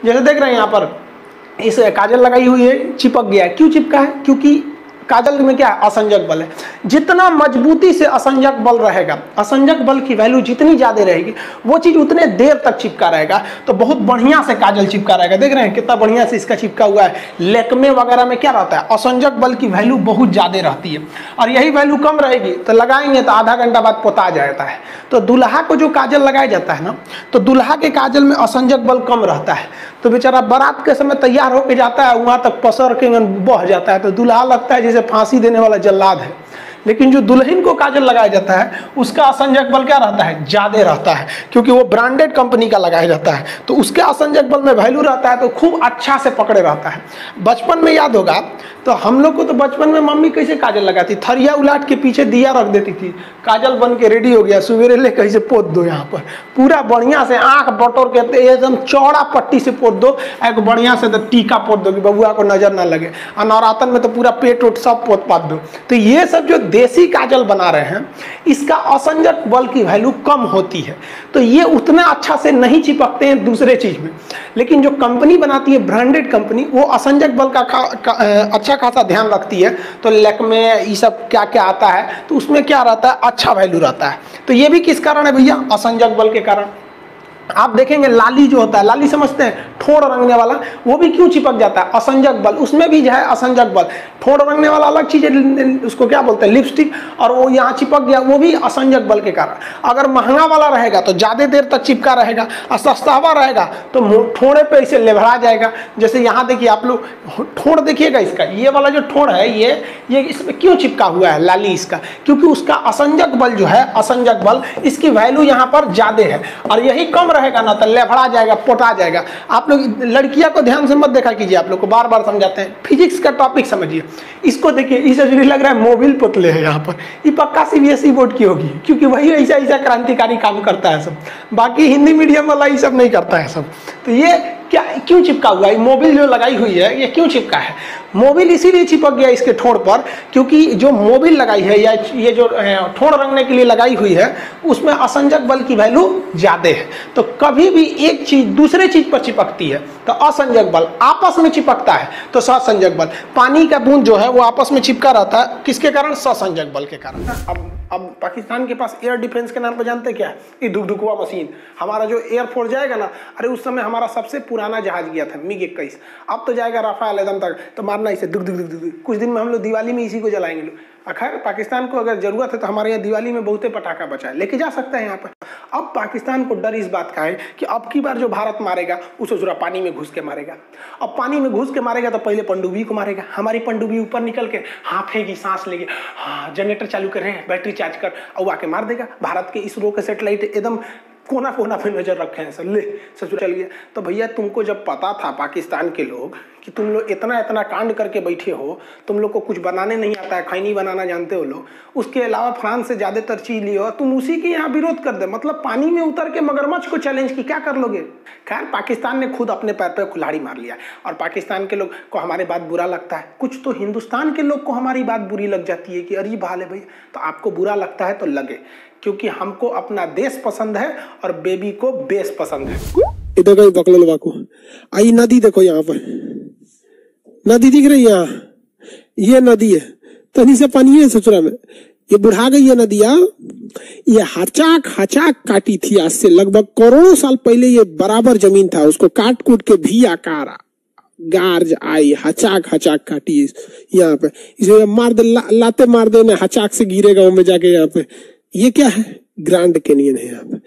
जैसे देख रहे हैं यहाँ पर इस काजल लगाई हुई है, चिपक गया है। क्यों चिपका है? क्योंकि काजल में क्या है? असंजक बल है। जितना मजबूती से असंजक बल रहेगा, असंजक बल की वैल्यू जितनी ज्यादा रहेगी, वो चीज उतने देर तक चिपका रहेगा। तो बहुत बढ़िया से काजल चिपका रहेगा। देख रहे हैं कितना बढ़िया से इसका चिपका हुआ है। लेकमे वगैरह में क्या रहता है? असंजक बल की वैल्यू बहुत ज्यादा रहती है, और यही वैल्यू कम रहेगी तो लगाएंगे तो आधा घंटा बाद पोता जाता है। तो दूल्हा को जो काजल लगाया जाता है ना, तो दूल्हा के काजल में असंजक बल कम रहता है, तो बेचारा बारात के समय तैयार होकर जाता है, वहां तक पसर के बह जाता है, तो दूल्हा लगता है जैसे फांसी देने वाला जल्लाद है। लेकिन जो दुल्हन को काजल लगाया जाता है उसका असंजक बल क्या रहता है? ज्यादा रहता है, क्योंकि वो ब्रांडेड कंपनी का लगाया जाता है, तो उसके असंजक बल में वैल्यू रहता है, तो खूब अच्छा से पकड़े रहता है। बचपन में याद होगा तो हम लोग को तो बचपन में मम्मी कैसे काजल लगाती? थरिया उलाट के पीछे दिया रख देती थी, काजल बन के रेडी हो गया, सवेरे ले कैसे पोत दो, यहाँ पर पूरा बढ़िया से आंख बटोर के एकदम चौड़ा पट्टी से पोत दो, एक बढ़िया से टीका पोत दो कि बबुआ को नजर ना लगे। और नवरातन में तो पूरा पेट उट सब पोत पात दो। तो ये सब जो देसी काजल बना रहे हैं, इसका असंजक बल की वैल्यू कम होती है, तो ये उतना अच्छा से नहीं चिपकते हैं दूसरे चीज में। लेकिन जो कंपनी बनाती है, ब्रांडेड कंपनी, वो असंजक बल का अच्छा खासा ध्यान रखती है। तो लेकमे ये सब क्या क्या आता है, तो उसमें क्या रहता है? अच्छा वैल्यू रहता है। तो ये भी किस कारण है भैया? असंजक बल के कारण। आप देखेंगे लाली जो होता है, लाली समझते हैं, ठोड़ रंगने वाला, वो भी क्यों चिपक जाता है? असंजक बल, उसमें भी जो है असंजक बल। ठोड़ रंगने वाला अलग चीज है, उसको क्या बोलते हैं? लिपस्टिक, और वो यहाँ चिपक गया, वो भी असंजक बल के कारण। अगर महंगा वाला रहेगा तो ज्यादा देर तक चिपका रहेगा, और सस्ता हुआ रहेगा तो ठोड़े पे इसे लेभड़ा जाएगा। जैसे यहाँ देखिए आप लोग, ठोड़ देखिएगा इसका, ये वाला जो ठोड़ है, ये इसमें क्यों चिपका हुआ है लाली इसका? क्योंकि उसका असंजक बल जो है, असंजक बल, इसकी वैल्यू यहाँ पर ज्यादा है, और यही कम रहेगा ना तो लेफड़ा जाएगा, पोटा जाएगा। आप लोग लड़कियां को ध्यान से मत देखा कीजिए, आप लोग को बार बार समझाते हैं। फिजिक्स का टॉपिक समझिए, इसको देखिए, इसे जो लग रहा है मोबिल पुतले है यहाँ पर, ये पक्का सीबीएसई बोर्ड की होगी, क्योंकि वही ऐसा ऐसा क्रांतिकारी काम करता है सब। बाकी हिंदी मीडियम वाला ये सब नहीं करता है सब। तो ये क्या क्यों चिपका हुआ है? मोबिल जो लगाई हुई है, ये क्यों चिपका है? मोबिल इसीलिए चिपक गया इसके ठोड़ पर, क्योंकि जो मोबिल लगाई है, या ये जो ठोड़ रंगने के लिए लगाई हुई है, उसमें असंजक बल की वैल्यू ज्यादा है। तो कभी भी एक चीज दूसरे चीज पर चिपकती है तो असंजक बल, आपस में चिपकता है तो ससंजक बल। पानी का बूंद जो है वो आपस में चिपका रहता है, किसके कारण? ससंजक बल के कारण। अब पाकिस्तान के पास एयर डिफेंस के नाम पर जानते क्या है? ये धुकधुकवा मशीन। हमारा जो एयरफोर्स जाएगा ना, अरे उस समय हमारा सबसे पुराना जहाज गया था MiG-21, अब तो जाएगा राफेल एकदम तक, तो मारना इसे दुक दुक दुक दुक। कुछ दिन में हम लोग दिवाली में इसी को जलाएंगे लोग। खैर पाकिस्तान को अगर जरूरत है तो हमारे यहाँ दिवाली में बहुते पटाखा बचा है, लेके जा सकते हैं यहाँ पर। अब पाकिस्तान को डर इस बात का है कि अब की बार जो भारत मारेगा उसे जरा पानी में घुस के मारेगा। अब पानी में घुस के मारेगा तो पहले पनडुब्बी को मारेगा। हमारी पनडुब्बी ऊपर निकल के हाफेगी, सांस लेगी, हाँ जनरेटर चालू कर रहे हैं, बैटरी चार्ज कर, और आके मार देगा। भारत के इसरो के सेटेलाइट एकदम कोना कोना पे नजर रखे हैं सब, ले सब चल गया। तो भैया तुमको जब पता था पाकिस्तान के लोग कि तुम लोग इतना इतना कांड करके बैठे हो, तुम लोग को कुछ बनाने नहीं आता है, खैनी बनाना जानते हो लोग, उसके अलावा फ्रांस से ज्यादातर चीज लिए हो, तुम उसी के यहाँ विरोध कर दे, मतलब पानी में उतर के मगरमच्छ को चैलेंज की, क्या कर लोगे? खैर पाकिस्तान ने खुद अपने पैर पे कुल्हाड़ी मार लिया, और पाकिस्तान के लोग को हमारी बात बुरा लगता है। कुछ तो हिंदुस्तान के लोग को हमारी बात बुरी लग जाती है कि अरे भाल है भैया, तो आपको बुरा लगता है तो लगे, क्योंकि हमको अपना देश पसंद है और बेबी को बेस पसंद है। इधर कहीं पकड़ लो बाकू। आई नदी देखो, यहाँ पर नदी दिख रही है, यहाँ ये नदी है, तनी से पानी है ससुरा में, ये बुढ़ा गई है नदिया। ये हचाक हचाक काटी थी, आज से लगभग करोड़ों साल पहले ये बराबर जमीन था, उसको काट कूट के भी आकार गार्ज आई, हचाक हचाक काटी यहाँ पे, इसे मार दे, लाते मार दे ना, हचाक से गिरेगा वो में जाके। यहाँ पे ये क्या है? ग्रैंड कैनियन है। यहाँ पे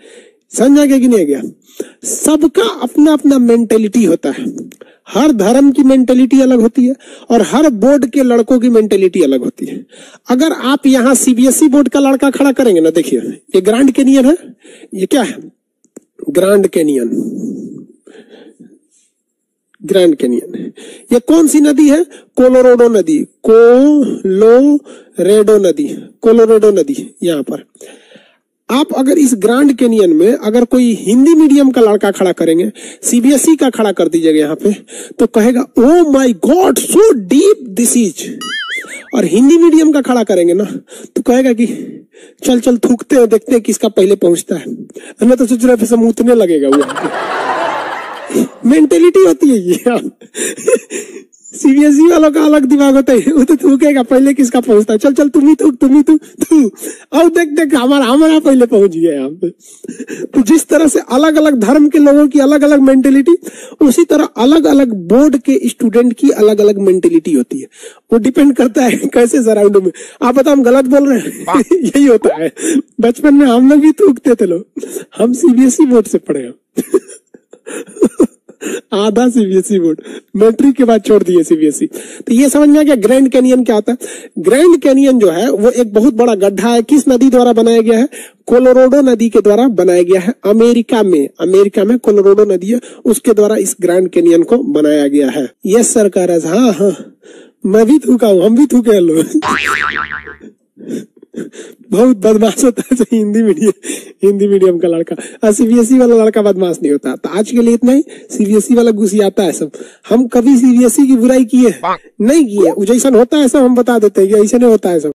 समझा गया कि नहीं गया? सबका अपना अपना मेंटेलिटी होता है, हर धर्म की मेंटेलिटी अलग होती है, और हर बोर्ड के लड़कों की मेंटेलिटी अलग होती है। अगर आप यहाँ सीबीएसई बोर्ड का लड़का खड़ा करेंगे ना, देखिए ये ग्रैंड कैनियन है, ये क्या है? Grand canyon, grand canyon. ये कौन सी नदी है? कोलोराडो नदी, कोलोरेडो नदी, कोलोराडो नदी। यहाँ पर आप अगर इस ग्रैंड कैनियन में अगर कोई हिंदी मीडियम का लड़का खड़ा करेंगे, सीबीएसई का खड़ा कर दीजिएगा यहाँ पे, तो कहेगा oh my God so deep this is. और हिंदी मीडियम का खड़ा करेंगे ना तो कहेगा कि चल चल थूकते हैं, देखते हैं किसका पहले पहुंचता है। मैं तो सोच रहा है मूतने लगेगा वो। मेंटेलिटी होती है ये। सीबीएसई वालों का अलग दिमाग होता है, वो तो थूकेगा पहले किसका पहुंचता है, चल चल तुम ही थूक तू। अब देख हमारा पहले पहुंच गया यहाँ पे। तो जिस तरह से अलग अलग धर्म के लोगों की अलग अलग मेंटेलिटी, उसी तरह अलग अलग बोर्ड के स्टूडेंट की अलग अलग मेंटेलिटी होती है। वो डिपेंड करता है कैसे सराउंड में। आप बताओ हम गलत बोल रहे हैं? यही होता है। बचपन में हम लोग भी थूकते थे लोग, हम सीबीएसई बोर्ड से पढ़े हैं। आधा सीबीएसई बोर्ड, मैट्रिक के बाद छोड़ दिए सीबीएसई। तो ये समझ में आ गया ग्रैंड कैनियन क्या होता है। ग्रैंड कैनियन जो है वो एक बहुत बड़ा गड्ढा है। किस नदी द्वारा बनाया गया है? कोलोराडो नदी के द्वारा बनाया गया है। अमेरिका में कोलोराडो नदी है, उसके द्वारा इस ग्रैंड कैनियन को बनाया गया है। यस सरकार, हाँ मैं भी थूका हूं, हम भी थूके हैं लोग। बहुत बदमाश होता है हिंदी मीडियम का लड़का। सीबीएसई वाला लड़का बदमाश नहीं होता। तो आज के लिए इतना ही। सीबीएसई वाला घुसियाता है सब। हम कभी सीबीएसई की बुराई किए नहीं किए, जैसा होता है सब हम बता देते हैं, ऐसा नहीं होता है सब।